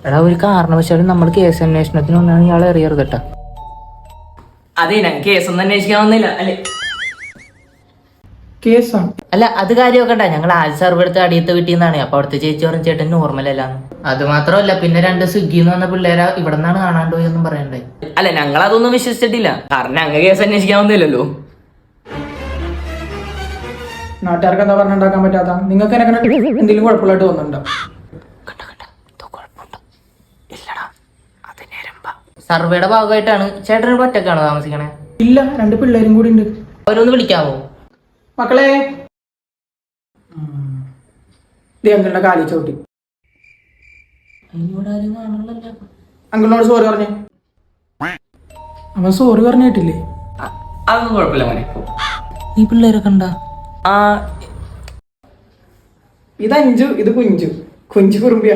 എടാ ഒരു കാരണവശാലും നമ്മൾ കേസ് അന്വേഷണത്തിന് ഒന്നാണ് ഇയാളെ എറിയരുത് കേട്ടാ. അതെ ഞാൻ കേസൊന്നും അന്വേഷിക്കാൻ വന്നില്ല അല്ലെ. കേസാണ് അല്ല അത് കാര്യമൊക്കെ ഞങ്ങൾ ആദ്യ സർവ് എടുത്ത് അടിയത്തെ വീട്ടിൽ നിന്നാണ്. അപ്പൊ അവിടുത്തെ ചേച്ചി പറഞ്ഞ ചേട്ടൻ നോർമൽ അല്ലാന്ന്. അത് മാത്രമല്ല പിന്നെ 2 സ്വിഗ്ഗിന്ന് വന്ന പിള്ളേരെ ഇവിടെ നിന്നാണ് കാണാണ്ട് പോയെന്നും പറയണ്ടേ. അല്ല ഞങ്ങൾ അതൊന്നും വിശ്വസിച്ചിട്ടില്ല. കാരണം ഞങ്ങൾ കേസ് അന്വേഷിക്കാൻ വന്നില്ലല്ലോ. നാട്ടുകാർക്ക് എന്താ പറഞ്ഞുണ്ടാക്കാൻ പറ്റാത്ത? നിങ്ങൾക്ക് എന്നെ എന്തെങ്കിലും കുഴപ്പമില്ലായിട്ട് തോന്നുന്നുണ്ടോ? സർവേയുടെ ഭാഗമായിട്ടാണ് ചേട്ടൻ ഒറ്റക്കാണോ താമസിക്കണേ? ഇല്ല, 2 പിള്ളേരും കൂടി ഉണ്ട്. അവരൊന്ന് വിളിക്കാമോ? മക്കളെ അങ്കിളിന്റെ കാലി ചവിട്ടി. അങ്കിളിനോട് സോറി പറഞ്ഞേ. അവൻ സോറി പറഞ്ഞിട്ടില്ലേ? അതൊന്നും കുഴപ്പമില്ല മോനെ. ഈ പിള്ളേരെ കണ്ട ഇത് അഞ്ചു, ഇത് കുഞ്ചു. കുഞ്ചു കുറുമ്പിയ.